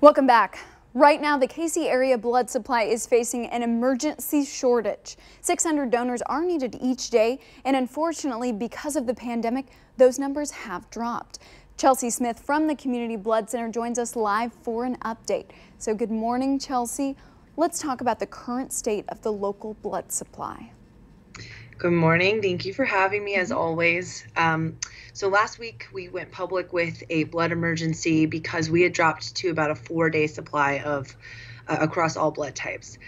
Welcome back. Right now, the Casey area blood supply is facing an emergency shortage. 600 donors are needed each day, and unfortunately, because of the pandemic, those numbers have dropped. Chelsea Smith from the Community Blood Center joins us live for an update. So good morning, Chelsea. Let's talk about the current state of the local blood supply. Good morning. Thank you for having me as always. So last week we went public with a blood emergency because we had dropped to about a 4-day supply of across all blood types.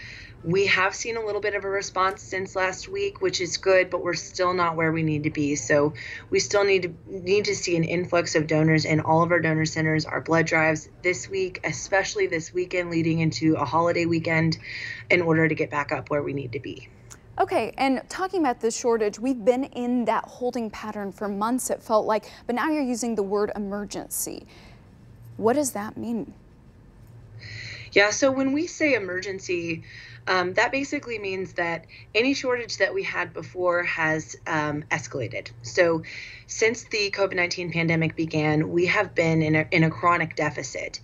We have seen a little bit of a response since last week, which is good, but we're still not where we need to be. So we still need to see an influx of donors in all of our donor centers, our blood drives this week, especially this weekend leading into a holiday weekend, in order to get back up where we need to be. Okay, and talking about this shortage, we've been in that holding pattern for months, it felt like, but now you're using the word emergency. What does that mean? Yeah, so when we say emergency, that basically means that any shortage that we had before has escalated. So since the COVID-19 pandemic began, we have been in a chronic deficit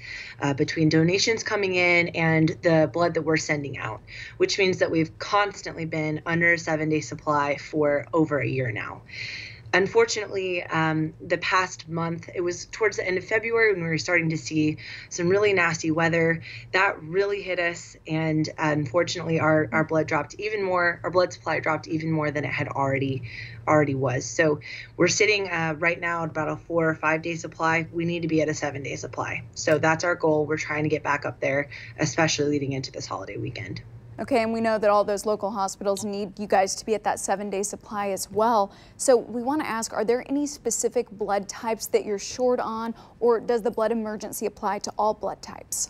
between donations coming in and the blood that we're sending out, which means that we've constantly been under a 7-day supply for over a year now. Unfortunately, the past month, it was towards the end of February when we were starting to see some really nasty weather. That really hit us, and unfortunately, our blood dropped even more. Our blood supply dropped even more than it had already was. So we're sitting right now at about a 4 or 5 day supply. We need to be at a 7-day supply. So that's our goal. We're trying to get back up there, especially leading into this holiday weekend. Okay, and we know that all those local hospitals need you guys to be at that 7-day supply as well. So we want to ask, are there any specific blood types that you're short on, or does the blood emergency apply to all blood types?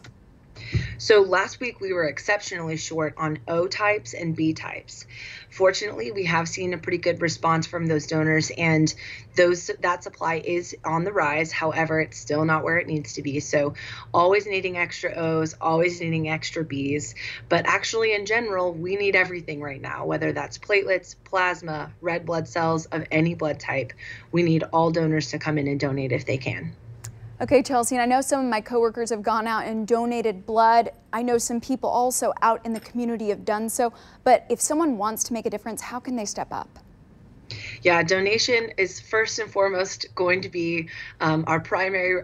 So last week we were exceptionally short on O types and B types. Fortunately, we have seen a pretty good response from those donors, and that supply is on the rise. However, it's still not where it needs to be. So always needing extra O's, always needing extra B's. But actually, in general, we need everything right now, whether that's platelets, plasma, red blood cells of any blood type. We need all donors to come in and donate if they can. Okay, Chelsea, and I know some of my coworkers have gone out and donated blood. I know some people also out in the community have done so, but if someone wants to make a difference, how can they step up? Yeah, donation is first and foremost going to be our primary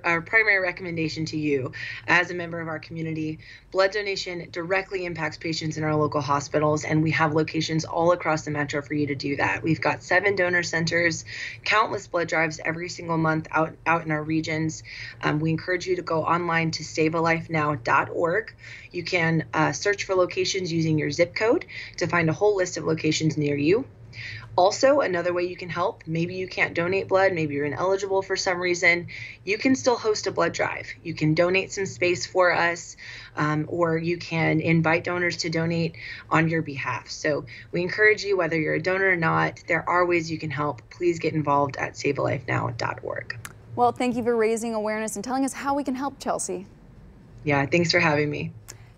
recommendation to you as a member of our community. Blood donation directly impacts patients in our local hospitals, and we have locations all across the metro for you to do that. We've got 7 donor centers, countless blood drives every single month out in our regions. We encourage you to go online to savealifenow.org. You can search for locations using your zip code to find a whole list of locations near you. Also, another way you can help, maybe you can't donate blood, maybe you're ineligible for some reason, you can still host a blood drive. You can donate some space for us, or you can invite donors to donate on your behalf. So we encourage you, whether you're a donor or not, there are ways you can help. Please get involved at savealifenow.org. Well, thank you for raising awareness and telling us how we can help, Chelsea. Yeah, thanks for having me.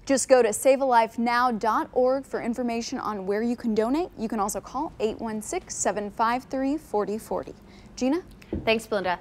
Just go to savealifenow.org for information on where you can donate. You can also call 816-753-4040. Gina? Thanks, Belinda.